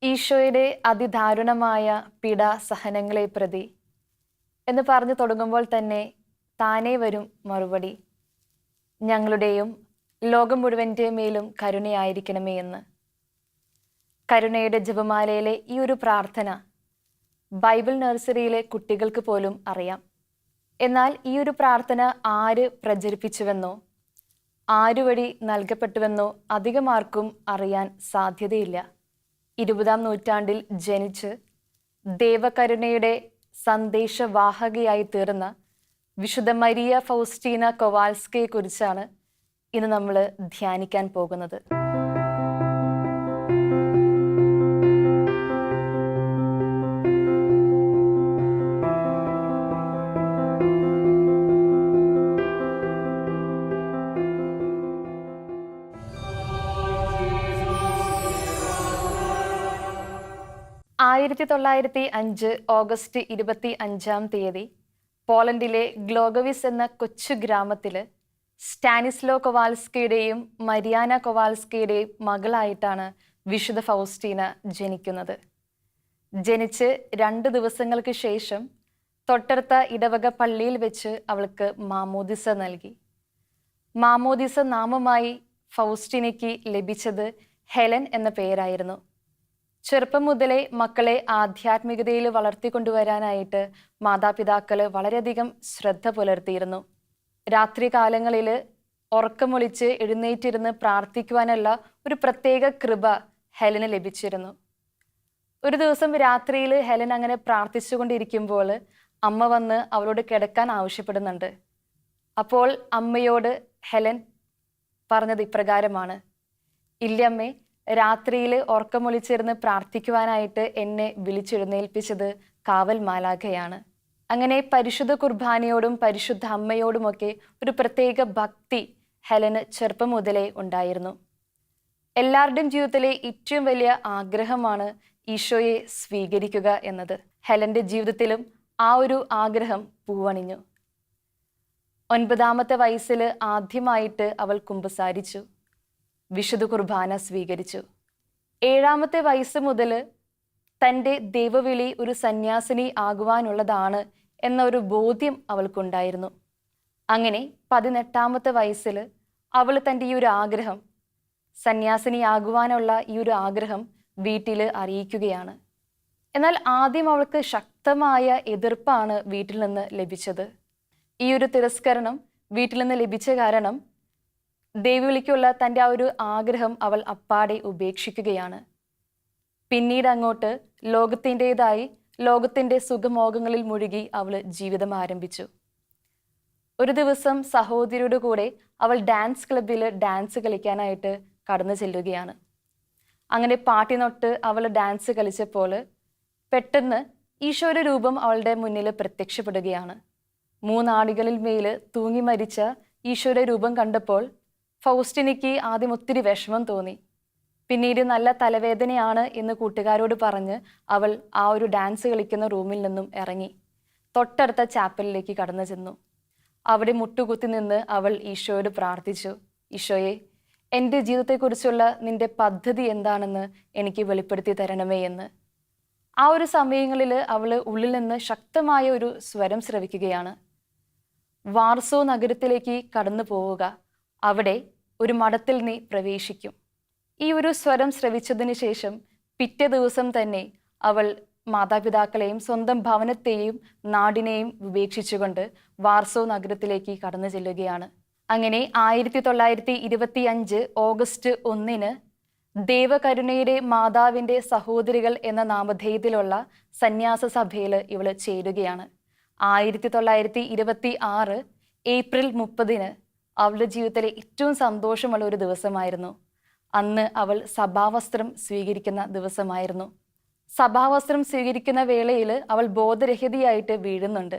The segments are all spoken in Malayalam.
ഈശോയുടെ അതിദാരുണമായ പീഡാസഹനങ്ങളെ പ്രതി എന്ന് പറഞ്ഞു തുടങ്ങുമ്പോൾ തന്നെ താനേ വരും മറുപടി, ഞങ്ങളുടെയും ലോകം മുഴുവൻ്റെ മേലും കരുണയായിരിക്കണമേ എന്ന്. കരുണയുടെ ജപമാലയിലെ ഈ ഒരു പ്രാർത്ഥന ബൈബിൾ നഴ്സറിയിലെ കുട്ടികൾക്ക് പോലും അറിയാം. എന്നാൽ ഈ ഒരു പ്രാർത്ഥന ആര് പ്രചരിപ്പിച്ചുവെന്നോ ആരുവഴി നൽകപ്പെട്ടുവെന്നോ അധികം ആർക്കും അറിയാൻ സാധ്യതയില്ല. 20-ാം നൂറ്റാണ്ടിൽ ജനിച്ച് ദേവകരുണയുടെ സന്ദേശവാഹകയായി തീർന്ന വിശുദ്ധ മരിയ ഫൗസ്റ്റീന കൊവാൽസ്കയെ കുറിച്ചാണ് ഇന്ന് നമ്മൾ ധ്യാനിക്കാൻ പോകുന്നത്. ആയിരത്തി 1905 ഓഗസ്റ്റ് 25 പോളണ്ടിലെ ഗ്ലോഗോവിസ് എന്ന കൊച്ചു ഗ്രാമത്തില് സ്റ്റാനിസ്ലോ കൊവാൽസ്കിയുടെയും മരിയാന കൊവാൽസ്കിയുടെയും മകളായിട്ടാണ് വിശുദ്ധ ഫൗസ്റ്റീന ജനിക്കുന്നത്. ജനിച്ച് 2 ദിവസങ്ങൾക്ക് ശേഷം തൊട്ടടുത്ത ഇടവക പള്ളിയിൽ വെച്ച് അവൾക്ക് മാമോദിസ നൽകി. മാമോദിസ നാമമായി ഫൗസ്റ്റീനയ്ക്ക് ലഭിച്ചത് ഹെലൻ എന്ന പേരായിരുന്നു. ചെറുപ്പം മുതലേ മക്കളെ ആധ്യാത്മികതയിൽ വളർത്തിക്കൊണ്ടുവരാനായിട്ട് മാതാപിതാക്കള് വളരെയധികം ശ്രദ്ധ പുലർത്തിയിരുന്നു. രാത്രി കാലങ്ങളിൽ ഉറക്കമൊളിച്ച് എഴുന്നേറ്റിരുന്ന് പ്രാർത്ഥിക്കുവാനുള്ള ഒരു പ്രത്യേക കൃപ ഹെലന് ലഭിച്ചിരുന്നു. ഒരു ദിവസം രാത്രിയിൽ ഹെലൻ അങ്ങനെ പ്രാർത്ഥിച്ചുകൊണ്ടിരിക്കുമ്പോൾ അമ്മ വന്ന് അവളോട് കിടക്കാൻ ആവശ്യപ്പെടുന്നുണ്ട്. അപ്പോൾ അമ്മയോട് ഹെലൻ പറഞ്ഞത് ഇപ്രകാരമാണ്: ഇല്ലമ്മേ, രാത്രിയിൽ ഉറക്കമൊളിച്ചിരുന്ന് പ്രാർത്ഥിക്കുവാനായിട്ട് എന്നെ വിളിച്ചെഴുന്നേൽപ്പിച്ചത് കാവൽ മാലാഖയാണ്. അങ്ങനെ പരിശുദ്ധ കുർബാനയോടും പരിശുദ്ധ അമ്മയോടുമൊക്കെ ഒരു പ്രത്യേക ഭക്തി ഹെലന് ചെറുപ്പം മുതലേ ഉണ്ടായിരുന്നു. എല്ലാവരുടെയും ജീവിതത്തിലെ ഏറ്റവും വലിയ ആഗ്രഹമാണ് ഈശോയെ സ്വീകരിക്കുക എന്നത്. ഹെലന്റെ ജീവിതത്തിലും ആ ഒരു ആഗ്രഹം പൂവണിഞ്ഞു. 9-ാമത്തെ വയസ്സിൽ ആദ്യമായിട്ട് അവൾ കുമ്പസാരിച്ചു, വിശുദ്ധ കുർബാന സ്വീകരിച്ചു. 7-ാമത്തെ വയസ്സ് മുതൽ തൻ്റെ ദൈവവിളി ഒരു സന്യാസിനി ആകുവാനുള്ളതാണ് എന്ന ഒരു ബോധ്യം അവൾക്കുണ്ടായിരുന്നു. അങ്ങനെ 18-ാമത്തെ വയസ്സിൽ അവൾ തൻ്റെ ഈ ഒരു ആഗ്രഹം, സന്യാസിനി ആകുവാനുള്ള ഈ ഒരു ആഗ്രഹം വീട്ടിൽ അറിയിക്കുകയാണ്. എന്നാൽ ആദ്യം അവൾക്ക് ശക്തമായ എതിർപ്പാണ് വീട്ടിൽ നിന്ന് ലഭിച്ചത്. ഈ ഒരു തിരസ്കരണം വീട്ടിൽ നിന്ന് ലഭിച്ച കാരണം ദൈവവിളിക്കുള്ള തൻ്റെ ആ ഒരു ആഗ്രഹം അവൾ അപ്പാടെ ഉപേക്ഷിക്കുകയാണ്. പിന്നീട് അങ്ങോട്ട് ലോകത്തിൻ്റെ സുഖമോഹങ്ങളിൽ മുഴുകി അവൾ ജീവിതം ആരംഭിച്ചു. ഒരു ദിവസം സഹോദരിയുടെ കൂടെ അവൾ ഡാൻസ് ക്ലബിൽ ഡാൻസ് കളിക്കാനായിട്ട് കടന്നു ചെല്ലുകയാണ്. അങ്ങനെ പാട്ടിനൊട്ട് അവൾ ഡാൻസ് കളിച്ചപ്പോൾ പെട്ടെന്ന് ഈശോയുടെ രൂപം അവളുടെ മുന്നിൽ പ്രത്യക്ഷപ്പെടുകയാണ്. 3 ആണികളിൽ മേൽ തൂങ്ങി മരിച്ച ഈശോയുടെ രൂപം കണ്ടപ്പോൾ ഫൗസ്റ്റീനയ്ക്ക് ആദ്യം ഒത്തിരി വിഷമം തോന്നി. പിന്നീട് നല്ല തലവേദനയാണ് എന്ന് കൂട്ടുകാരോട് പറഞ്ഞ് അവൾ ആ ഒരു ഡാൻസ് കളിക്കുന്ന റൂമിൽ നിന്നും ഇറങ്ങി തൊട്ടടുത്ത ചാപ്പലിലേക്ക് കടന്നു ചെന്നു. അവിടെ മുട്ടുകുത്തി നിന്ന് അവൾ ഈശോയോട് പ്രാർത്ഥിച്ചു: ഈശോയെ, എൻ്റെ ജീവിതത്തെക്കുറിച്ചുള്ള നിന്റെ പദ്ധതി എന്താണെന്ന് എനിക്ക് വെളിപ്പെടുത്തി തരണമേ എന്ന്. ആ ഒരു സമയങ്ങളിൽ അവൾ ഉള്ളിൽ നിന്ന് ശക്തമായ ഒരു സ്വരം ശ്രവിക്കുകയാണ്: വാർസോ നഗരത്തിലേക്ക് കടന്നു പോവുക, അവിടെ ഒരു മഠത്തിൽ നീ പ്രവേശിക്കും. ഈ ഒരു സ്വരം ശ്രവിച്ചതിന് ശേഷം പിറ്റേ ദിവസം തന്നെ അവൾ മാതാപിതാക്കളെയും സ്വന്തം ഭവനത്തെയും നാടിനെയും ഉപേക്ഷിച്ചുകൊണ്ട് വാർസോ നഗരത്തിലേക്ക് കടന്നു ചെല്ലുകയാണ്. അങ്ങനെ 1925 ഓഗസ്റ്റ് 1 ദേവകരുണയുടെ മാതാവിൻ്റെ സഹോദരികൾ എന്ന നാമധേയത്തിലുള്ള സന്യാസ സഭയിൽ ഇവൾ ചേരുകയാണ്. 1926 ഏപ്രിൽ 30 അവളുടെ ജീവിതത്തിലെ ഏറ്റവും സന്തോഷമുള്ള ഒരു ദിവസമായിരുന്നു. അന്ന് അവൾ സഭാവസ്ത്രം സ്വീകരിക്കുന്ന ദിവസമായിരുന്നു. സഭാവസ്ത്രം സ്വീകരിക്കുന്ന വേളയിൽ അവൾ ബോധരഹിതയായിട്ട് വീഴുന്നുണ്ട്.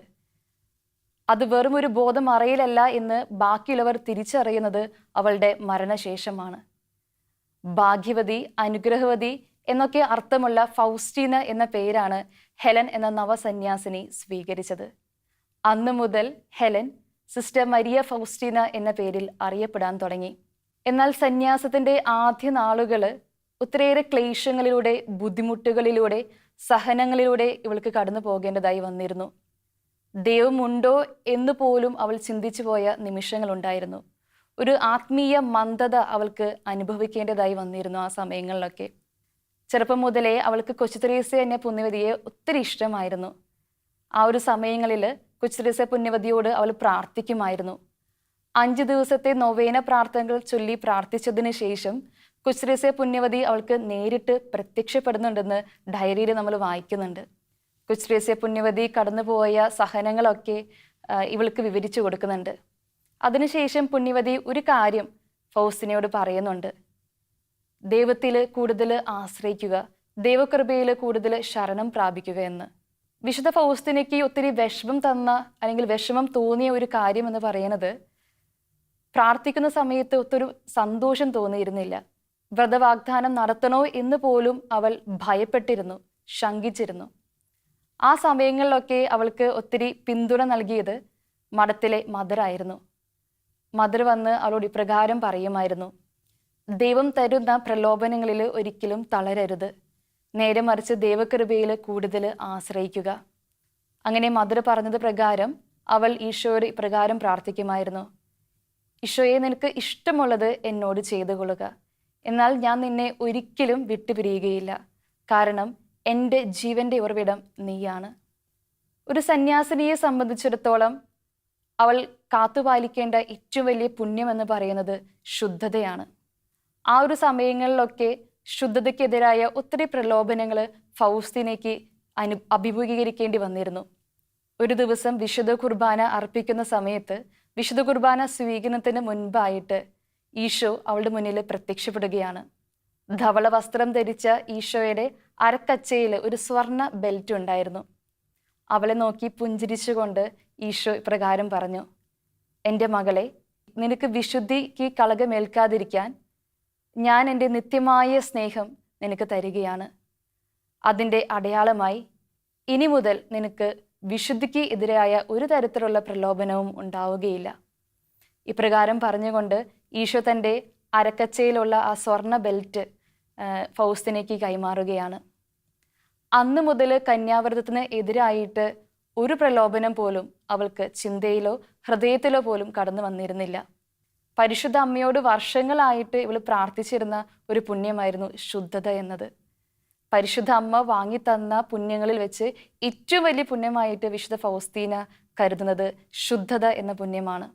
അത് വെറും ഒരു ബോധമറിയലല്ല എന്ന് ബാക്കിയുള്ളവർ തിരിച്ചറിയുന്നത് അവളുടെ മരണശേഷമാണ്. ഭാഗ്യവതി, അനുഗ്രഹവതി എന്നൊക്കെ അർത്ഥമുള്ള ഫൗസ്റ്റീന എന്ന പേരാണ് ഹെലൻ എന്ന നവസന്യാസിനി സ്വീകരിച്ചത്. അന്നു മുതൽ ഹെലൻ സിസ്റ്റർ മരിയ ഫൗസ്റ്റീന എന്ന പേരിൽ അറിയപ്പെടാൻ തുടങ്ങി. എന്നാൽ സന്യാസത്തിന്റെ ആദ്യ നാളുകൾ ഒത്തിരിയേറെ ക്ലേശങ്ങളിലൂടെ, ബുദ്ധിമുട്ടുകളിലൂടെ, സഹനങ്ങളിലൂടെ ഇവൾക്ക് കടന്നു പോകേണ്ടതായി വന്നിരുന്നു. ദൈവമുണ്ടോ എന്ന് പോലും അവൾ ചിന്തിച്ചു പോയ നിമിഷങ്ങളുണ്ടായിരുന്നു. ഒരു ആത്മീയ മന്ദത അവൾക്ക് അനുഭവിക്കേണ്ടതായി വന്നിരുന്നു ആ സമയങ്ങളിലൊക്കെ. ചെറുപ്പം മുതലേ അവൾക്ക് കൊച്ചു തെരേസ്യ എന്ന പുണ്യവതിയെ ഒത്തിരി ഇഷ്ടമായിരുന്നു. ആ ഒരു സമയങ്ങളിൽ കൊച്ചു തെരേസ്യ പുണ്യവതിയോട് അവൾ പ്രാർത്ഥിക്കുമായിരുന്നു. 5 ദിവസത്തെ നൊവേന പ്രാർത്ഥനകൾ ചൊല്ലി പ്രാർത്ഥിച്ചതിന് ശേഷം കൊച്ചു തെരേസ്യ പുണ്യവതി അവൾക്ക് നേരിട്ട് പ്രത്യക്ഷപ്പെടുന്നുണ്ടെന്ന് ഡയറിയിൽ നമ്മൾ വായിക്കുന്നുണ്ട്. കൊച്ചു തെരേസ്യ പുണ്യവതി കടന്നുപോയ സഹനങ്ങളൊക്കെ ഇവൾക്ക് വിവരിച്ചു കൊടുക്കുന്നുണ്ട്. അതിനുശേഷം പുണ്യവതി ഒരു കാര്യം ഫൗസ്തീനയോട് പറയുന്നുണ്ട്. ദൈവത്തിൽ കൂടുതൽ ആശ്രയിക്കുക, ദൈവകൃപയിൽ കൂടുതൽ ശരണം പ്രാപിക്കുക എന്ന്. വിശുദ്ധ ഫൗസ്തീനയ്ക്ക് ഒത്തിരി വിഷമം തന്ന അല്ലെങ്കിൽ വിഷമം തോന്നിയ ഒരു കാര്യം എന്ന് പറയുന്നത്, പ്രാർത്ഥിക്കുന്ന സമയത്ത് ഒത്തിരി സന്തോഷം തോന്നിയിരുന്നില്ല. വ്രതവാഗ്ദാനം നടത്തണോ എന്ന് പോലും അവൾ ഭയപ്പെട്ടിരുന്നു, ശങ്കിച്ചിരുന്നു. ആ സമയങ്ങളിലൊക്കെ അവൾക്ക് ഒത്തിരി പിന്തുണ നൽകിയത് മഠത്തിലെ മദറായിരുന്നു. മദർ വന്ന് അവളോട് ഇപ്രകാരം പറയുമായിരുന്നു: ദൈവം തരുന്ന പ്രലോഭനങ്ങളിൽ ഒരിക്കലും തളരരുത്, നേരെ മറിച്ച് ദൈവകൃപയിൽ കൂടുതൽ ആശ്രയിക്കുക. അങ്ങനെ മദർ പറഞ്ഞത് പ്രകാരം അവൾ ഈശോയോട് ഇപ്രകാരം പ്രാർത്ഥിക്കുമായിരുന്നു: ഈശോയെ, നിനക്ക് ഇഷ്ടമുള്ളത് എന്നോട് ചെയ്തു കൊള്ളുക, എന്നാൽ ഞാൻ നിന്നെ ഒരിക്കലും വിട്ടുപിരിയുകയില്ല, കാരണം എൻ്റെ ജീവൻ്റെ ഉറവിടം നീയാണ്. ഒരു സന്യാസിനിയെ സംബന്ധിച്ചിടത്തോളം അവൾ കാത്തുപാലിക്കേണ്ട ഏറ്റവും വലിയ പുണ്യം എന്ന് പറയുന്നത് ശുദ്ധതയാണ്. ആ ഒരു സമയങ്ങളിലൊക്കെ ശുദ്ധതയ്ക്കെതിരായ ഒത്തിരി പ്രലോഭനങ്ങൾ ഫൗസ്തീനയ്ക്ക് അഭിമുഖീകരിക്കേണ്ടി വന്നിരുന്നു. ഒരു ദിവസം വിശുദ്ധ കുർബാന അർപ്പിക്കുന്ന സമയത്ത് വിശുദ്ധ കുർബാന സ്വീകരണത്തിന് മുൻപായിട്ട് ഈശോ അവളുടെ മുന്നിൽ പ്രത്യക്ഷപ്പെടുകയാണ്. ധവള വസ്ത്രം ധരിച്ച ഈശോയുടെ അരക്കച്ചയിൽ ഒരു സ്വർണ്ണ ബെൽറ്റ് ഉണ്ടായിരുന്നു. അവളെ നോക്കി പുഞ്ചിരിച്ചുകൊണ്ട് ഈശോ ഇപ്രകാരം പറഞ്ഞു: എൻ്റെ മകളെ, നിനക്ക് വിശുദ്ധിക്ക് കളങ്കമേൽക്കാതിരിക്കാൻ ഞാൻ എൻ്റെ നിത്യമായ സ്നേഹം നിനക്ക് തരികയാണ്. അതിൻ്റെ അടയാളമായി ഇനി മുതൽ നിനക്ക് വിശുദ്ധിക്ക് എതിരായ ഒരു തരത്തിലുള്ള പ്രലോഭനവും ഉണ്ടാവുകയില്ല. ഇപ്രകാരം പറഞ്ഞുകൊണ്ട് ഈശോ തൻ്റെ അരക്കച്ചയിലുള്ള ആ സ്വർണ്ണ ബെൽറ്റ് ഫൗസ്തീനയ്ക്ക് കൈമാറുകയാണ്. അന്ന് മുതൽ കന്യാവ്രതത്തിന് എതിരായിട്ട് ഒരു പ്രലോഭനം പോലും അവൾക്ക് ചിന്തയിലോ ഹൃദയത്തിലോ പോലും കടന്നു വന്നിരുന്നില്ല. പരിശുദ്ധ അമ്മയോട് വർഷങ്ങളായിട്ട് ഇവൾ പ്രാർത്ഥിച്ചിരുന്ന ഒരു പുണ്യമായിരുന്നു ശുദ്ധത എന്നത്. പരിശുദ്ധ അമ്മ വാങ്ങിത്തന്ന പുണ്യങ്ങളിൽ വെച്ച് ഏറ്റവും വലിയ പുണ്യമായിട്ട് വിശുദ്ധ ഫൗസ്തീന കരുതുന്നത് ശുദ്ധത എന്ന പുണ്യമാണ്.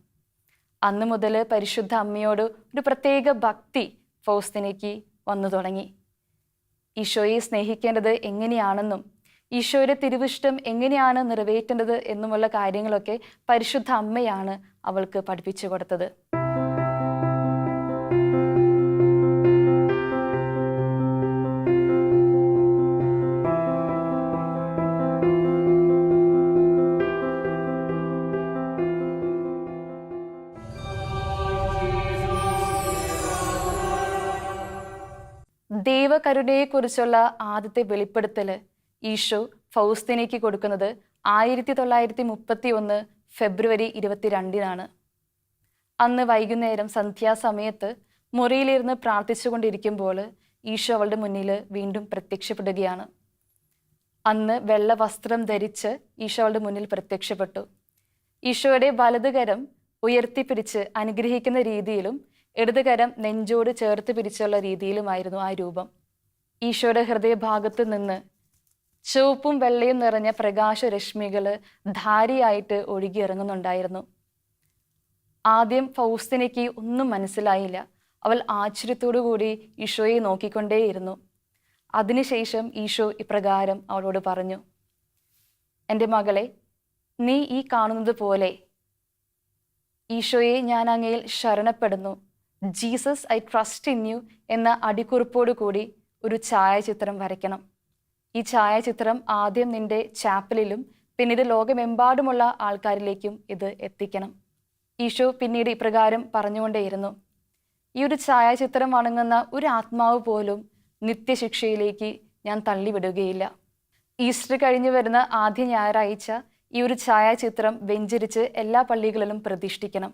അന്ന് മുതൽ പരിശുദ്ധ അമ്മയോട് ഒരു പ്രത്യേക ഭക്തി ഫൗസ്തീനയ്ക്ക് വന്നു തുടങ്ങി. ഈശോയെ സ്നേഹിക്കേണ്ടത് എങ്ങനെയാണെന്നും ഈശോയുടെ തിരുവിഷ്ടം എങ്ങനെയാണ് നിറവേറ്റേണ്ടത് എന്നുമുള്ള കാര്യങ്ങളൊക്കെ പരിശുദ്ധ അമ്മയാണ് അവൾക്ക് പഠിപ്പിച്ചു കൊടുത്തത്. ദൈവകരുണയെക്കുറിച്ചുള്ള ആദ്യത്തെ വെളിപ്പെടുത്തൽ ഈശോ ഫൗസ്തീനയ്ക്ക് കൊടുക്കുന്നത് 1931 ഫെബ്രുവരി 22 അന്ന് വൈകുന്നേരം സന്ധ്യാസമയത്ത് മുറിയിലിരുന്ന് പ്രാർത്ഥിച്ചുകൊണ്ടിരിക്കുമ്പോൾ ഈശോ അവളുടെ മുന്നിൽ വീണ്ടും പ്രത്യക്ഷപ്പെടുകയാണ്. അന്ന് വെള്ള വസ്ത്രം ധരിച്ച് ഈശോ അവളുടെ മുന്നിൽ പ്രത്യക്ഷപ്പെട്ടു. ഈശോയുടെ വലതുകരം ഉയർത്തിപ്പിടിച്ച് അനുഗ്രഹിക്കുന്ന രീതിയിലും ഇടതുകരം നെഞ്ചോട് ചേർത്ത് പിടിച്ചുള്ള രീതിയിലുമായിരുന്നു ആ രൂപം. ഈശോയുടെ ഹൃദയഭാഗത്ത് നിന്ന് ചുവപ്പും വെള്ളയും നിറഞ്ഞ പ്രകാശരശ്മികൾ ധാരിയായിട്ട് ഒഴുകിയിറങ്ങുന്നുണ്ടായിരുന്നു. ആദ്യം ഫൗസ്തീനയ്ക്ക് ഒന്നും മനസ്സിലായില്ല. അവൾ ആശ്ചര്യത്തോടു കൂടി ഈശോയെ നോക്കിക്കൊണ്ടേയിരുന്നു. അതിനുശേഷം ഈശോ ഇപ്രകാരം അവളോട് പറഞ്ഞു: എൻ്റെ മകളെ, നീ ഈ കാണുന്നത് പോലെ ഈശോയെ ഞാൻ അങ്ങയിൽ ശരണപ്പെടുന്നു, Jesus I trust in you എന്ന അടിക്കുറിപ്പോടു കൂടി ഒരു ഛായാചിത്രം വരയ്ക്കണം. ഈ ഛായാചിത്രം ആദ്യം നിന്റെ ചാപ്പലിലും പിന്നീട് ലോകമെമ്പാടുമുള്ള ആൾക്കാരിലേക്കും ഇത് എത്തിക്കണം. ഈശോ പിന്നീട് ഇപ്രകാരം പറഞ്ഞുകൊണ്ടേയിരുന്നു: ഈ ഒരു ഛായാചിത്രം വണങ്ങുന്ന ഒരു ആത്മാവ് പോലും നിത്യശിക്ഷയിലേക്ക് ഞാൻ തള്ളിവിടുകയില്ല. ഈസ്റ്റർ കഴിഞ്ഞു വരുന്ന ആദ്യ ഞായറാഴ്ച ഈ ഒരു ഛായാചിത്രം വെഞ്ചരിച്ച് എല്ലാ പള്ളികളിലും പ്രതിഷ്ഠിക്കണം.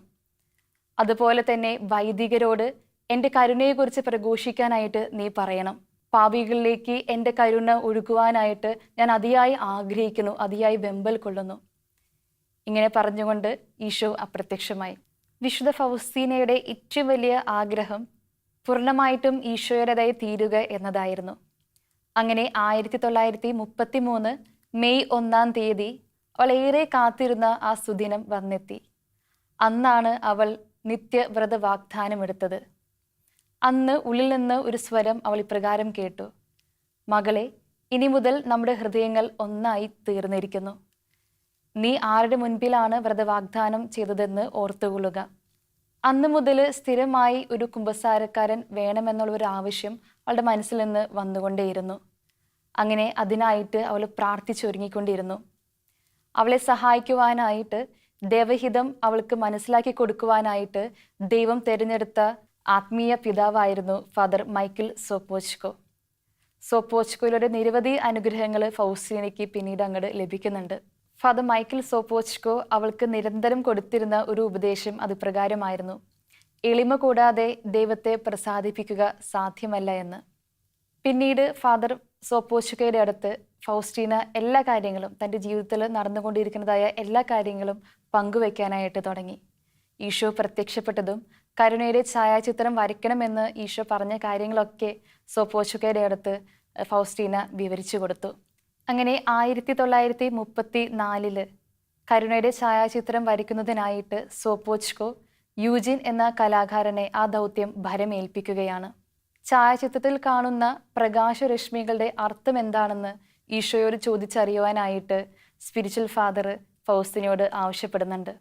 അതുപോലെ തന്നെ വൈദികരോട് എൻ്റെ കരുണയെക്കുറിച്ച് പ്രഘോഷിക്കാനായിട്ട് നീ പറയണം. പാപികളിലേക്ക് എൻ്റെ കരുണ ഒഴുകുവാനായിട്ട് ഞാൻ അതിയായി ആഗ്രഹിക്കുന്നു, അതിയായി വെമ്പൽ കൊള്ളുന്നു. ഇങ്ങനെ പറഞ്ഞുകൊണ്ട് ഈശോ അപ്രത്യക്ഷമായി. വിശുദ്ധ ഫൗസ്തീനയുടെ ഏറ്റവും വലിയ ആഗ്രഹം പൂർണ്ണമായിട്ടും ഈശോയുടേതായി തീരുക എന്നതായിരുന്നു. അങ്ങനെ 1933 മെയ് 1 അവൾ ഏറെ കാത്തിരുന്ന ആ സുദിനം വന്നെത്തി. അന്നാണ് അവൾ നിത്യവ്രത വാഗ്ദാനം എടുത്തത്. അന്ന് ഉള്ളിൽ നിന്ന് ഒരു സ്വരം അവൾ ഇപ്രകാരം കേട്ടു: മകളെ, ഇനി മുതൽ നമ്മുടെ ഹൃദയങ്ങൾ ഒന്നായി തീർന്നിരിക്കുന്നു. നീ ആരുടെ മുൻപിലാണ് വ്രതവാഗ്ദാനം ചെയ്തതെന്ന് ഓർത്തുകൊള്ളുക. അന്ന് മുതൽ സ്ഥിരമായി ഒരു കുമ്പസാരക്കാരൻ വേണമെന്നുള്ള ഒരു ആവശ്യം അവളുടെ മനസ്സിൽ നിന്ന് വന്നുകൊണ്ടേയിരുന്നു. അങ്ങനെ അതിനായിട്ട് അവൾ പ്രാർത്ഥിച്ചൊരുങ്ങിക്കൊണ്ടിരുന്നു. അവളെ സഹായിക്കുവാനായിട്ട്, ദൈവഹിതം അവൾക്ക് മനസ്സിലാക്കി കൊടുക്കുവാനായിട്ട് ദൈവം തിരഞ്ഞെടുത്ത ആത്മീയ പിതാവായിരുന്നു ഫാദർ മൈക്കിൾ സോപ്പോച്കോ. സോപ്പോച്കോയിലൂടെ നിരവധി അനുഗ്രഹങ്ങൾ ഫൗസ്തീനയ്ക്ക് പിന്നീട് അങ്ങോട്ട് ലഭിക്കുന്നുണ്ട്. ഫാദർ മൈക്കിൾ സോപ്പോച്കോ അവൾക്ക് നിരന്തരം കൊടുത്തിരുന്ന ഒരു ഉപദേശം അത് പ്രകാരമായിരുന്നു: എളിമ കൂടാതെ ദൈവത്തെ പ്രസാദിപ്പിക്കുക സാധ്യമല്ല എന്ന്. പിന്നീട് ഫാദർ സോപ്പോച്കോയുടെ അടുത്ത് ഫൗസ്റ്റീന എല്ലാ കാര്യങ്ങളും, തൻ്റെ ജീവിതത്തിൽ നടന്നുകൊണ്ടിരിക്കുന്നതായ എല്ലാ കാര്യങ്ങളും പങ്കുവയ്ക്കാനായിട്ട് തുടങ്ങി. ഈശോ പ്രത്യക്ഷപ്പെട്ടതും കരുണയുടെ ഛായാചിത്രം വരയ്ക്കണമെന്ന് ഈശോ പറഞ്ഞ കാര്യങ്ങളൊക്കെ സോപ്പോച്കോയുടെ അടുത്ത് ഫൗസ്റ്റീന വിവരിച്ചു കൊടുത്തു. അങ്ങനെ 1934 കരുണയുടെ ഛായാചിത്രം വരയ്ക്കുന്നതിനായിട്ട് സോപ്പോച്കോ യൂജിൻ എന്ന കലാകാരനെ ആ ദൗത്യം ഭരമേൽപ്പിക്കുകയാണ്. ഛായാചിത്രത്തിൽ കാണുന്ന പ്രകാശരശ്മികളുടെ അർത്ഥം എന്താണെന്ന് ഈശോയോട് ചോദിച്ചറിയുവാനായിട്ട് സ്പിരിച്വൽ ഫാദർ ഫൗസ്തീനയോട് ആവശ്യപ്പെടുന്നുണ്ട്.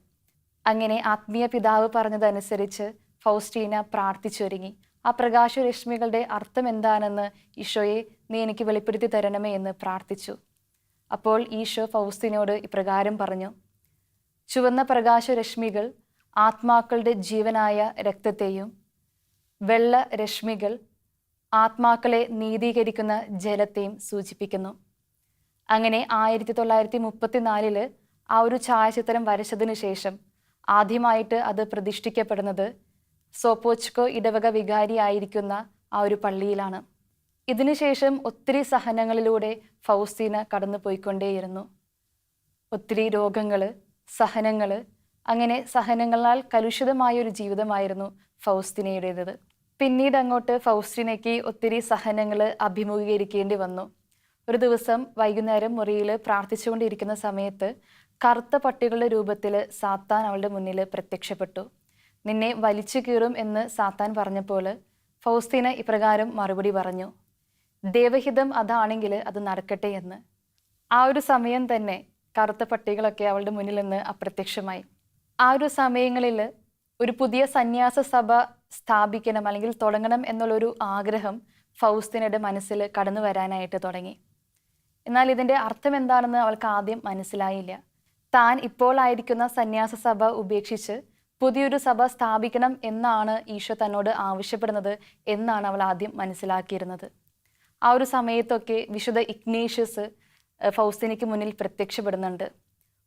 അങ്ങനെ ആത്മീയ പിതാവ് പറഞ്ഞതനുസരിച്ച് ഫൗസ്റ്റീന പ്രാർത്ഥിച്ചൊരുങ്ങി. ആ പ്രകാശരശ്മികളുടെ അർത്ഥം എന്താണെന്ന് ഈശോയെ, നീ എനിക്ക് വെളിപ്പെടുത്തി തരണമേ എന്ന് പ്രാർത്ഥിച്ചു. അപ്പോൾ ഈശോ ഫൗസ്തീനയോട് ഇപ്രകാരം പറഞ്ഞു: ചുവന്ന പ്രകാശരശ്മികൾ ആത്മാക്കളുടെ ജീവനായ രക്തത്തെയും വെള്ള രശ്മികൾ ആത്മാക്കളെ നീതീകരിക്കുന്ന ജലത്തെയും സൂചിപ്പിക്കുന്നു. അങ്ങനെ 1934 ആ ഒരു ഛായാചിത്രം വരച്ചതിന് ശേഷം ആദ്യമായിട്ട് അത് പ്രതിഷ്ഠിക്കപ്പെടുന്നത് സോപ്പോച്കോ ഇടവക വികാരിയായിരിക്കുന്ന ആ ഒരു പള്ളിയിലാണ്. ഇതിനുശേഷം ഒത്തിരി സഹനങ്ങളിലൂടെ ഫൗസ്തീന കടന്നു പോയിക്കൊണ്ടേയിരുന്നു. ഒത്തിരി രോഗങ്ങൾ, സഹനങ്ങൾ, അങ്ങനെ സഹനങ്ങളാൽ കലുഷിതമായൊരു ജീവിതമായിരുന്നു ഫൗസ്തീനയുടേത്. പിന്നീട് അങ്ങോട്ട് ഫൗസ്തീനയ്ക്ക് ഒത്തിരി സഹനങ്ങൾ അഭിമുഖീകരിക്കേണ്ടി വന്നു. ഒരു ദിവസം വൈകുന്നേരം മുറിയിൽ പ്രാർത്ഥിച്ചുകൊണ്ടിരിക്കുന്ന സമയത്ത് കറുത്ത പട്ടികളുടെ രൂപത്തിൽ സാത്താൻ അവളുടെ മുന്നിൽ പ്രത്യക്ഷപ്പെട്ടു. നിന്നെ വലിച്ചു കീറും എന്ന് സാത്താൻ പറഞ്ഞപ്പോൾ ഫൗസ്തീന ഇപ്രകാരം മറുപടി പറഞ്ഞു: ദൈവഹിതം അതാണെങ്കിൽ അത് നടക്കട്ടെ എന്ന്. ആ ഒരു സമയം തന്നെ കറുത്ത പട്ടികളൊക്കെ അവളുടെ മുന്നിൽ നിന്ന് അപ്രത്യക്ഷമായി. ആ ഒരു സമയങ്ങളിൽ ഒരു പുതിയ സന്യാസ സഭ സ്ഥാപിക്കണം അല്ലെങ്കിൽ തുടങ്ങണം എന്നുള്ളൊരു ആഗ്രഹം ഫൗസ്തീനയുടെ മനസ്സിൽ കടന്നു വരാനായിട്ട് തുടങ്ങി. എന്നാൽ ഇതിൻ്റെ അർത്ഥം എന്താണെന്ന് അവൾക്ക് ആദ്യം മനസ്സിലായില്ല. താൻ ഇപ്പോൾ ആയിരിക്കുന്ന സന്യാസ സഭ ഉപേക്ഷിച്ച് പുതിയൊരു സഭ സ്ഥാപിക്കണം എന്നാണ് ഈശോ തന്നോട് ആവശ്യപ്പെടുന്നത് എന്നാണ് അവൾ ആദ്യം മനസ്സിലാക്കിയിരുന്നത്. ആ ഒരു സമയത്തൊക്കെ വിശുദ്ധ ഇഗ്നേഷ്യസ് ഫൗസ്തീനയ്ക്ക് മുന്നിൽ പ്രത്യക്ഷപ്പെടുന്നുണ്ട്.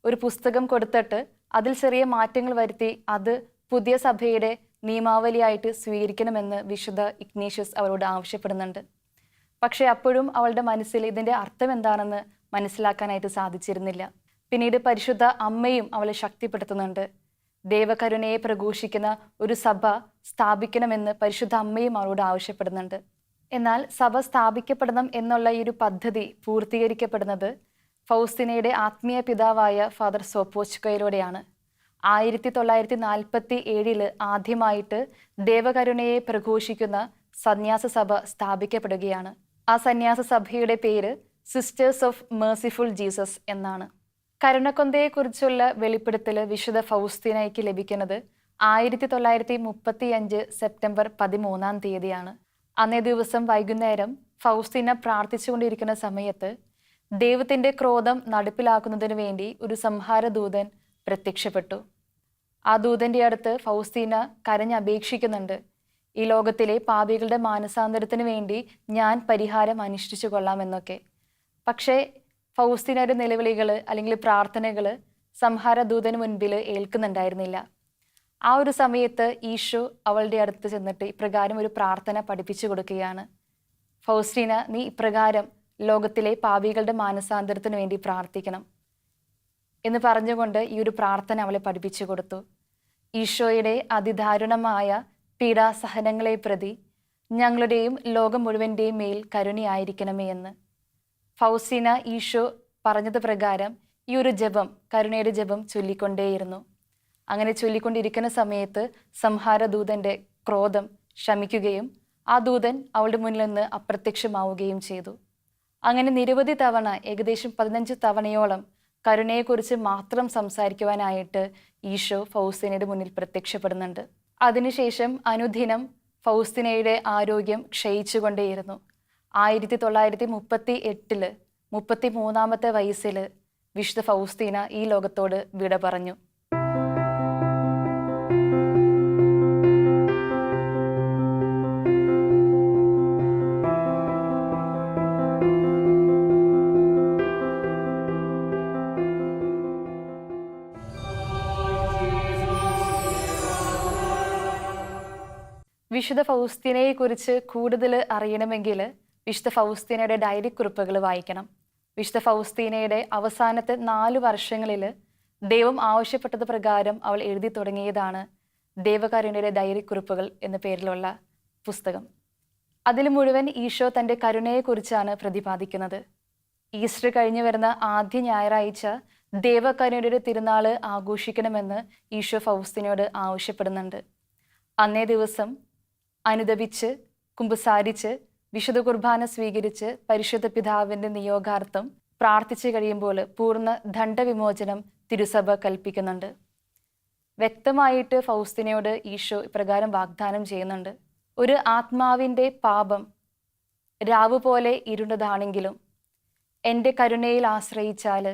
ഒരു പുസ്തകം കൊടുത്തിട്ട് അതിൽ ചെറിയ മാറ്റങ്ങൾ വരുത്തി അത് പുതിയ സഭയുടെ നിയമാവലിയായിട്ട് സ്വീകരിക്കണമെന്ന് വിശുദ്ധ ഇഗ്നേഷ്യസ് അവളോട് ആവശ്യപ്പെടുന്നുണ്ട്. പക്ഷേ അപ്പോഴും അവളുടെ മനസ്സിൽ ഇതിൻ്റെ അർത്ഥം എന്താണെന്ന് മനസ്സിലാക്കാനായിട്ട് സാധിച്ചിരുന്നില്ല. പിന്നീട് പരിശുദ്ധ അമ്മയും അവളെ ശക്തിപ്പെടുത്തുന്നുണ്ട്. ദൈവകരുണയെ പ്രഘോഷിക്കുന്ന ഒരു സഭ സ്ഥാപിക്കണമെന്ന് പരിശുദ്ധ അമ്മയും അവളോട് ആവശ്യപ്പെടുന്നുണ്ട്. എന്നാൽ സഭ സ്ഥാപിക്കപ്പെടണം എന്നുള്ള ഈ ഒരു പദ്ധതി പൂർത്തീകരിക്കപ്പെടുന്നത് ഫൗസ്തീനയുടെ ആത്മീയ പിതാവായ ഫാദർ സോപ്പോച്കോയിലൂടെയാണ്. 1947 ആദ്യമായിട്ട് ദൈവകരുണയെ പ്രഘോഷിക്കുന്ന സന്യാസ സഭ സ്ഥാപിക്കപ്പെടുകയാണ്. ആ സന്യാസ സഭയുടെ പേര് സിസ്റ്റേഴ്സ് ഓഫ് മേഴ്സിഫുൾ ജീസസ് എന്നാണ്. കരുണക്കൊന്തയെക്കുറിച്ചുള്ള വെളിപ്പെടുത്തൽ വിശുദ്ധ ഫൗസ്തീനയ്ക്ക് ലഭിക്കുന്നത് 1935 സെപ്റ്റംബർ 13 അന്നേ ദിവസം വൈകുന്നേരം ഫൗസ്തീന പ്രാർത്ഥിച്ചുകൊണ്ടിരിക്കുന്ന സമയത്ത് ദൈവത്തിൻ്റെ ക്രോധം നടപ്പിലാക്കുന്നതിന് വേണ്ടി ഒരു സംഹാരദൂതൻ പ്രത്യക്ഷപ്പെട്ടു. ആ ദൂതൻ്റെ അടുത്ത് ഫൗസ്തീന കരഞ്ഞപേക്ഷിക്കുന്നുണ്ട്: ഈ ലോകത്തിലെ പാപികളുടെ മാനസാന്തരത്തിന് വേണ്ടി ഞാൻ പരിഹാരം അനുഷ്ഠിച്ചു കൊള്ളാമെന്നൊക്കെ. പക്ഷേ ഫൗസ്തീനയുടെ നിലവിളികൾ അല്ലെങ്കിൽ പ്രാർത്ഥനകൾ സംഹാരദൂതന് മുൻപിൽ ഏൽക്കുന്നുണ്ടായിരുന്നില്ല. ആ ഒരു സമയത്ത് ഈശോ അവളുടെ അടുത്ത് ചെന്നിട്ട് ഇപ്രകാരം ഒരു പ്രാർത്ഥന പഠിപ്പിച്ചു കൊടുക്കുകയാണ്. ഫൗസ്റ്റീന, നീ ഇപ്രകാരം ലോകത്തിലെ പാപികളുടെ മാനസാന്തരത്തിന് വേണ്ടി പ്രാർത്ഥിക്കണം എന്ന് പറഞ്ഞുകൊണ്ട് ഈ ഒരു പ്രാർത്ഥന അവളെ പഠിപ്പിച്ചു കൊടുത്തു. ഈശോയുടെ അതിദാരുണമായ പീഡാസഹനങ്ങളെ പ്രതി ഞങ്ങളുടെയും ലോകം മുഴുവൻ്റെയും മേൽ കരുണയായിരിക്കണമേ എന്ന് ഫൗസ്റ്റീന ഈശോ പറഞ്ഞത് പ്രകാരം ഈ ഒരു ജപം, കരുണയുടെ ജപം ചൊല്ലിക്കൊണ്ടേയിരുന്നു. അങ്ങനെ ചൊല്ലിക്കൊണ്ടിരിക്കുന്ന സമയത്ത് സംഹാരദൂതന്റെ ക്രോധം ശമിക്കുകയും ആ ദൂതൻ അവളുടെ മുന്നിൽ നിന്ന് അപ്രത്യക്ഷമാവുകയും ചെയ്തു. അങ്ങനെ നിരവധി തവണ, ഏകദേശം 15 തവണയോളം കരുണയെക്കുറിച്ച് മാത്രം സംസാരിക്കുവാനായിട്ട് ഈശോ ഫൗസ്റ്റീനയുടെ മുന്നിൽ പ്രത്യക്ഷപ്പെടുന്നുണ്ട്. അതിനുശേഷം അനുദിനം ഫൗസ്റ്റീനയുടെ ആരോഗ്യം ക്ഷയിച്ചുകൊണ്ടേയിരുന്നു. 1938 33-ാമത്തെ വയസ്സിൽ വിശുദ്ധ ഫൗസ്റ്റീന ഈ ലോകത്തോട് വിട പറഞ്ഞു. വിശുദ്ധ ഫൗസ്റ്റീനയെ കുറിച്ച് കൂടുതൽ അറിയണമെങ്കിൽ വിശുദ്ധ ഫൗസ്റ്റീനയുടെ ഡയറി കുറിപ്പുകൾ വായിക്കണം. വിശുദ്ധ ഫൗസ്റ്റീനയുടെ അവസാനത്തെ 4 വർഷങ്ങളിൽ ദൈവം ആവശ്യപ്പെട്ടത് പ്രകാരം അവൾ എഴുതി തുടങ്ങിയതാണ് ദൈവകരുണയുടെ ഡയറി കുറിപ്പുകൾ എന്ന പേരിലുള്ള പുസ്തകം. അതിൽ മുഴുവൻ ഈശോ തൻ്റെ കരുണയെക്കുറിച്ചാണ് പ്രതിപാദിക്കുന്നത്. ഈസ്റ്റർ കഴിഞ്ഞു വരുന്ന ആദ്യ ഞായറാഴ്ച ദൈവകരുണയുടെ തിരുനാൾ ആഘോഷിക്കണമെന്ന് ഈശോ ഫൗസ്റ്റീനയോട് ആവശ്യപ്പെടുന്നുണ്ട്. അന്നേ ദിവസം അനുദപിച്ച് കുമ്പസാരിച്ച് വിശുദ്ധ കുർബാന സ്വീകരിച്ച് പരിശുദ്ധ പിതാവിൻ്റെ നിയോഗാർത്ഥം പ്രാർത്ഥിച്ചു കഴിയുമ്പോൾ പൂർണ്ണ ദണ്ഡവിമോചനം തിരുസഭ കൽപ്പിക്കുന്നുണ്ട്. വ്യക്തമായിട്ട് ഫൗസ്റ്റീനയോട് ഈശോ ഇപ്രകാരം വാഗ്ദാനം ചെയ്യുന്നുണ്ട്. ഒരു ആത്മാവിൻ്റെ പാപം രാവ് പോലെ ഇരുണ്ടതാണെങ്കിലും എൻ്റെ കരുണയിൽ ആശ്രയിച്ചാൽ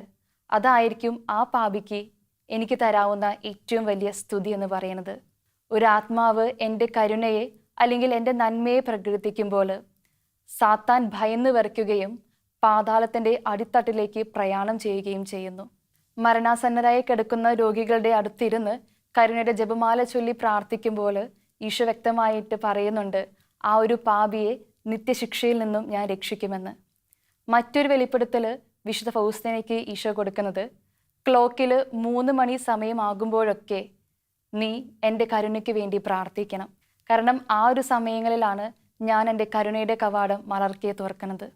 അതായിരിക്കും ആ പാപിക്ക് എനിക്ക് തരാവുന്ന ഏറ്റവും വലിയ സ്തുതി എന്ന് പറയുന്നത്. ഒരു ആത്മാവ് എൻ്റെ കരുണയെ അല്ലെങ്കിൽ എൻ്റെ നന്മയെ പ്രകീർത്തിക്കുമ്പോൾ സാത്താൻ ഭയന്ന് വിറയ്ക്കുകയും പാതാളത്തിൻ്റെ അടിത്തട്ടിലേക്ക് പ്രയാണം ചെയ്യുകയും ചെയ്യുന്നു. മരണാസന്നരായി കിടക്കുന്ന രോഗികളുടെ അടുത്തിരുന്ന് കരുണയുടെ ജപമാല ചൊല്ലി പ്രാർത്ഥിക്കുമ്പോൾ ഈശോ വ്യക്തമായിട്ട് പറയുന്നുണ്ട്, ആ ഒരു പാപിയെ നിത്യശിക്ഷയിൽ നിന്നും ഞാൻ രക്ഷിക്കുമെന്ന്. മറ്റൊരു വെളിപ്പെടുത്തൽ വിശുദ്ധ ഫൗസ്റ്റീനയ്ക്ക് ഈശോ കൊടുക്കുന്നത്, ക്ലോക്കിൽ 3 മണി സമയമാകുമ്പോഴൊക്കെ നീ എൻ്റെ കരുണയ്ക്ക് വേണ്ടി പ്രാർത്ഥിക്കണം. കാരണം ആ ഒരു സമയങ്ങളിലാണ് ഞാൻ എൻ്റെ കരുണയുടെ കവാടം മലർക്കെ തുറക്കുന്നത്.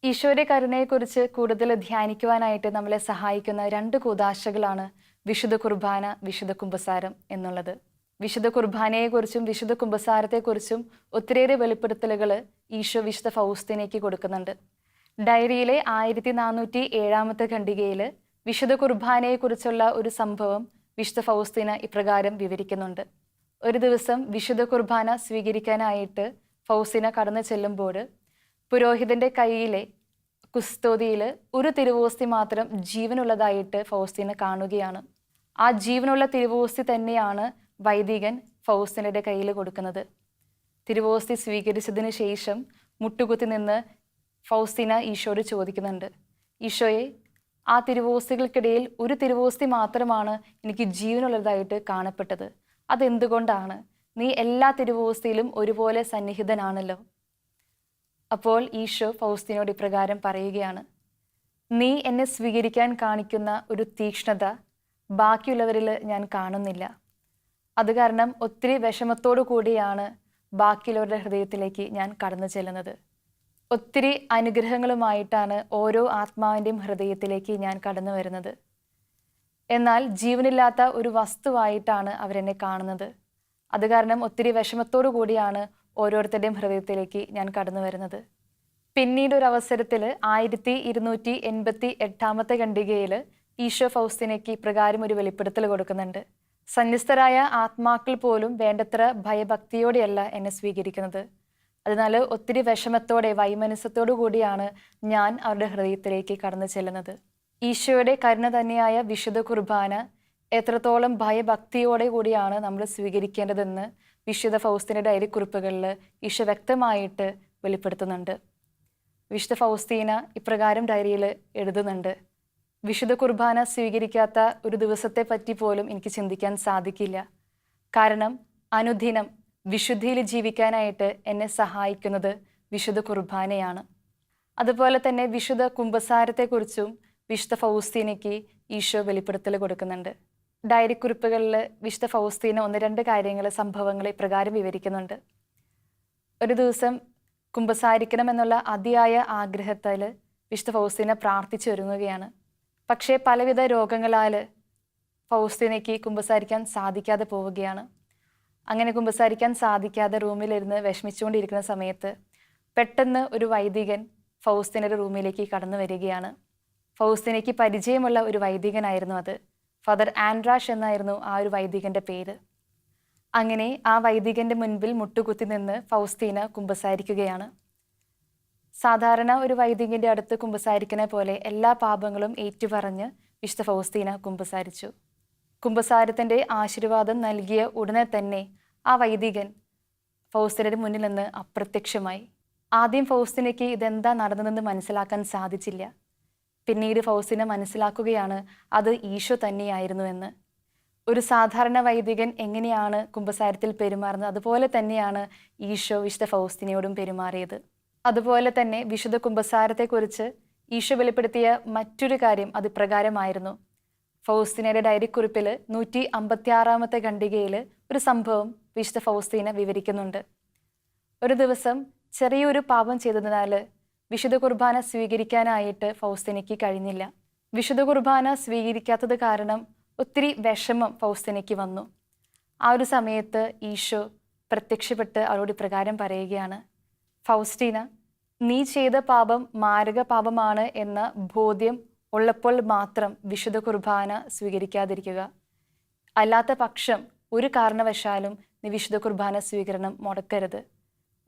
ഈശോയുടെ കരുണയെക്കുറിച്ച് കൂടുതൽ ധ്യാനിക്കുവാനായിട്ട് നമ്മളെ സഹായിക്കുന്ന 2 കൂദാശകളാണ് വിശുദ്ധ കുർബാന, വിശുദ്ധ കുമ്പസാരം എന്നുള്ളത്. വിശുദ്ധ കുർബാനയെക്കുറിച്ചും വിശുദ്ധ കുമ്പസാരത്തെക്കുറിച്ചും ഒത്തിരിയേറെ വെളിപ്പെടുത്തലുകൾ ഈശോ വിശുദ്ധ ഫൗസ്റ്റീനയ്ക്ക് കൊടുക്കുന്നുണ്ട്. ഡയറിയിലെ 1407-ാമത്തെ ഖണ്ഡികയിൽ വിശുദ്ധ കുർബാനയെക്കുറിച്ചുള്ള ഒരു സംഭവം വിശുദ്ധ ഫൗസ്റ്റീന ഇപ്രകാരം വിവരിക്കുന്നുണ്ട്. ഒരു ദിവസം വിശുദ്ധ കുർബാന സ്വീകരിക്കാനായിട്ട് ഫൗസ്റ്റീന കടന്നു ചെല്ലുമ്പോൾ പുരോഹിതന്റെ കയ്യിലെ കുസ്തോതിയിൽ ഒരു തിരുവോസ്തി മാത്രം ജീവനുള്ളതായിട്ട് ഫൗസ്റ്റീന കാണുകയാണ്. ആ ജീവനുള്ള തിരുവോസ്തി തന്നെയാണ് വൈദികൻ ഫൗസ്റ്റീനയുടെ കയ്യിൽ കൊടുക്കുന്നത്. തിരുവോസ്തി സ്വീകരിച്ചതിന് ശേഷം മുട്ടുകുത്തി നിന്ന് ഫൗസ്റ്റീന ഈശോയോട് ചോദിക്കുന്നുണ്ട്, ഈശോയെ, ആ തിരുവോസ്തികൾക്കിടയിൽ ഒരു തിരുവോസ്തി മാത്രമാണ് എനിക്ക് ജീവനുള്ളതായിട്ട് കാണപ്പെട്ടത്. അതെന്തുകൊണ്ടാണ്? നീ എല്ലാ തിരുവോസ്തിയിലും ഒരുപോലെ സന്നിഹിതനാണല്ലോ. അപ്പോൾ ഈശോ ഫൗസ്റ്റീനയോട് ഇപ്രകാരം പറയുകയാണ്, നീ എന്നെ സ്വീകരിക്കാൻ കാണിക്കുന്ന ഒരു തീക്ഷ്ണത ബാക്കിയുള്ളവരിൽ ഞാൻ കാണുന്നില്ല. അത് കാരണം ഒത്തിരി വിഷമത്തോടു കൂടിയാണ് ബാക്കിയുള്ളവരുടെ ഹൃദയത്തിലേക്ക് ഞാൻ കടന്നു ചെല്ലുന്നത്. ഒത്തിരി അനുഗ്രഹങ്ങളുമായിട്ടാണ് ഓരോ ആത്മാവിൻ്റെയും ഹൃദയത്തിലേക്ക് ഞാൻ കടന്നു വരുന്നത്. എന്നാൽ ജീവനില്ലാത്ത ഒരു വസ്തുവായിട്ടാണ് അവരെന്നെ കാണുന്നത്. അത് കാരണം ഒത്തിരി വിഷമത്തോടു കൂടിയാണ് ഓരോരുത്തരുടെയും ഹൃദയത്തിലേക്ക് ഞാൻ കടന്നു വരുന്നത്. പിന്നീട് ഒരു അവസരത്തിൽ 1288-ാമത്തെ ഖണ്ഡികയിൽ ഈശോ ഫൗസ്റ്റീനയ്ക്ക് ഇപ്രകാരം ഒരു വെളിപ്പെടുത്തൽ കൊടുക്കുന്നുണ്ട്. സന്യസ്തരായ ആത്മാക്കൾ പോലും വേണ്ടത്ര ഭയഭക്തിയോടെയല്ല എന്നെ സ്വീകരിക്കുന്നത്. അതിനാൽ ഒത്തിരി വിഷമത്തോടെ വൈമനസ്യത്തോടു കൂടിയാണ് ഞാൻ അവരുടെ ഹൃദയത്തിലേക്ക് കടന്നു ചെല്ലുന്നത്. ഈശോയുടെ കരുണ തന്നെയായ വിശുദ്ധ കുർബാന എത്രത്തോളം ഭയഭക്തിയോടെ കൂടിയാണ് നമ്മൾ സ്വീകരിക്കേണ്ടതെന്ന് വിശുദ്ധ ഫൗസ്റ്റീനയുടെ ഡയറി കുറിപ്പുകളിൽ ഈശോ വ്യക്തമായിട്ട് വെളിപ്പെടുത്തുന്നുണ്ട്. വിശുദ്ധ ഫൗസ്റ്റീന ഇപ്രകാരം ഡയറിയിൽ എഴുതുന്നുണ്ട്, വിശുദ്ധ കുർബാന സ്വീകരിക്കാത്ത ഒരു ദിവസത്തെ പറ്റി പോലും എനിക്ക് ചിന്തിക്കാൻ സാധിക്കില്ല. കാരണം അനുദിനം വിശുദ്ധിയിൽ ജീവിക്കാനായിട്ട് എന്നെ സഹായിക്കുന്നത് വിശുദ്ധ കുർബാനയാണ്. അതുപോലെ തന്നെ വിശുദ്ധ കുമ്പസാരത്തെക്കുറിച്ചും വിശുദ്ധ ഫൗസ്തീനയ്ക്ക് ഈശോ വെളിപ്പെടുത്തൽ കൊടുക്കുന്നുണ്ട്. ഡയറി കുറിപ്പുകളിൽ വിശുദ്ധ ഫൗസ്തീന 1-2 കാര്യങ്ങൾ, സംഭവങ്ങൾ ഇപ്രകാരം വിവരിക്കുന്നുണ്ട്. ഒരു ദിവസം കുമ്പസാരിക്കണം എന്നുള്ള അതിയായ ആഗ്രഹത്താൽ വിശുദ്ധ ഫൗസ്തീന പ്രാർത്ഥിച്ചു ഒരുങ്ങുകയാണ്. പക്ഷേ പലവിധ രോഗങ്ങളാൽ ഫൗസ്തീനയ്ക്ക് കുമ്പസാരിക്കാൻ സാധിക്കാതെ പോവുകയാണ്. അങ്ങനെ കുമ്പസാരിക്കാൻ സാധിക്കാതെ റൂമിലിരുന്ന് വിഷമിച്ചുകൊണ്ടിരിക്കുന്ന സമയത്ത് പെട്ടെന്ന് ഒരു വൈദികൻ ഫൗസ്തീനയുടെ റൂമിലേക്ക് കടന്നു വരികയാണ്. ഫൗസ്തീനയ്ക്ക് പരിചയമുള്ള ഒരു വൈദികനായിരുന്നു അത്. ഫാദർ ആൻഡ്രാഷ് എന്നായിരുന്നു ആ ഒരു വൈദികന്റെ പേര്. അങ്ങനെ ആ വൈദികന്റെ മുൻപിൽ മുട്ടുകുത്തി നിന്ന് ഫൗസ്തീന കുമ്പസാരിക്കുകയാണ്. സാധാരണ ഒരു വൈദികന്റെ അടുത്ത് കുമ്പസാരിക്കുന്ന പോലെ എല്ലാ പാപങ്ങളും ഏറ്റുപറഞ്ഞ് വിശുദ്ധ ഫൗസ്തീന കുമ്പസാരിച്ചു. കുമ്പസാരത്തിന്റെ ആശീർവാദം നൽകിയ ഉടനെ തന്നെ ആ വൈദികൻ ഫൗസ്തീനയുടെ മുന്നിൽ നിന്ന് അപ്രത്യക്ഷമായി. ആദ്യം ഫൗസ്തീനയ്ക്ക് ഇതെന്താ നടന്നതെന്ന് മനസ്സിലാക്കാൻ സാധിച്ചില്ല. പിന്നീട് ഫൗസ്തീന മനസ്സിലാക്കുകയാണ് അത് ഈശോ തന്നെയായിരുന്നു എന്ന്. ഒരു സാധാരണ വൈദികൻ എങ്ങനെയാണ് കുമ്പസാരത്തിൽ പെരുമാറുന്നത്, അതുപോലെ തന്നെയാണ് ഈശോ വിശുദ്ധ ഫൗസ്തീനയോടും പെരുമാറിയത്. അതുപോലെ തന്നെ വിശുദ്ധ കുമ്പസാരത്തെക്കുറിച്ച് ഈശോ വെളിപ്പെടുത്തിയ മറ്റൊരു കാര്യം അത് ഇപ്രകാരമായിരുന്നു. ഫൗസ്തീനയുടെ ഡയറി കുറിപ്പിൽ 156 ഖണ്ഡികയിൽ ഒരു സംഭവം വിശുദ്ധ ഫൗസ്തീന വിവരിക്കുന്നുണ്ട്. ഒരു ദിവസം ചെറിയൊരു പാപം ചെയ്തതിനാൽ വിശുദ്ധ കുർബാന സ്വീകരിക്കാനായിട്ട് ഫൗസ്തീനയ്ക്ക് കഴിഞ്ഞില്ല. വിശുദ്ധ കുർബാന സ്വീകരിക്കാത്തത് കാരണം ഒത്തിരി വിഷമം ഫൗസ്തീനയ്ക്ക് വന്നു. ആ ഒരു സമയത്ത് ഈശോ പ്രത്യക്ഷപ്പെട്ട് അവളോട് ഇപ്രകാരം പറയുകയാണ്, ഫൗസ്റ്റീന, നീ ചെയ്ത പാപം മാരക പാപമാണ് എന്ന ബോധ്യം ഉള്ളപ്പോൾ മാത്രം വിശുദ്ധ കുർബാന സ്വീകരിക്കാതിരിക്കുക. അല്ലാത്ത പക്ഷം ഒരു കാരണവശാലും നീ വിശുദ്ധ കുർബാന സ്വീകരണം മുടക്കരുത്.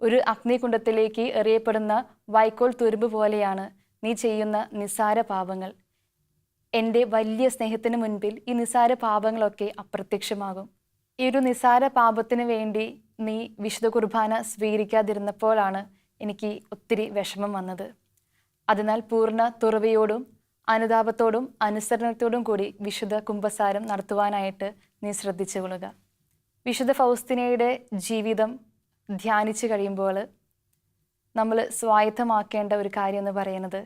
ഒരു അഗ്നികുണ്ഡത്തിലേക്ക് എറിയപ്പെടുന്ന വൈക്കോൽ തുരുമ്പ് പോലെയാണ് നീ ചെയ്യുന്ന നിസ്സാര പാപങ്ങൾ. എൻ്റെ വലിയ സ്നേഹത്തിന് മുൻപിൽ ഈ നിസ്സാര പാപങ്ങളൊക്കെ അപ്രത്യക്ഷമാകും. ഈ ഒരു നിസ്സാര പാപത്തിന് വേണ്ടി നീ വിശുദ്ധ കുർബാന സ്വീകരിക്കാതിരുന്നപ്പോഴാണ് എനിക്ക് ഒത്തിരി വിഷമം വന്നത്. അതിനാൽ പൂർണ്ണ തുറവിയോടും അനുതാപത്തോടും അനുസരണത്തോടും കൂടി വിശുദ്ധ കുമ്പസാരം നടത്തുവാനായിട്ട് നീ ശ്രദ്ധിച്ചു കൊള്ളുക. വിശുദ്ധ ഫൗസ്തീനയുടെ ജീവിതം ധ്യാനിച്ചു കഴിയുമ്പോൾ നമ്മൾ സ്വായത്തമാക്കേണ്ട ഒരു കാര്യം എന്ന് പറയുന്നത്,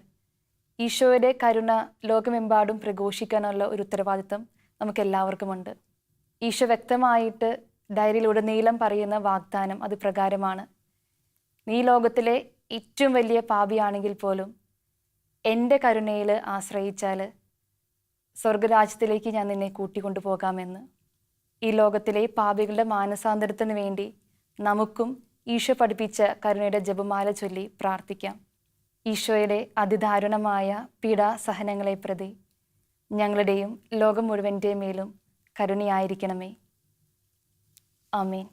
ഈശോയുടെ കരുണ ലോകമെമ്പാടും പ്രഘോഷിക്കാനുള്ള ഒരു ഉത്തരവാദിത്വം നമുക്കെല്ലാവർക്കുമുണ്ട്. ഈശോ വ്യക്തമായിട്ട് ഡയറിയിലുടനീളം പറയുന്ന വാഗ്ദാനം അത് പ്രകാരമാണ്. നീ ലോകത്തിലെ ഏറ്റവും വലിയ പാപിയാണെങ്കിൽ പോലും എൻ്റെ കരുണയിൽ ആശ്രയിച്ചാൽ സ്വർഗരാജ്യത്തിലേക്ക് ഞാൻ നിന്നെ കൂട്ടിക്കൊണ്ടു പോകാമെന്ന്. ഈ ലോകത്തിലെ പാപികളുടെ മാനസാന്തരത്തിന് വേണ്ടി നമുക്കും ഈശോ പഠിപ്പിച്ച കരുണയുടെ ജപമാല ചൊല്ലി പ്രാർത്ഥിക്കാം. ഈശോയുടെ അതിദാരുണമായ പീഡാസഹനങ്ങളെ പ്രതി ഞങ്ങളുടെയും ലോകം മുഴുവൻ്റെയും മേലും കരുണയായിരിക്കണമേ. ആമേൻ.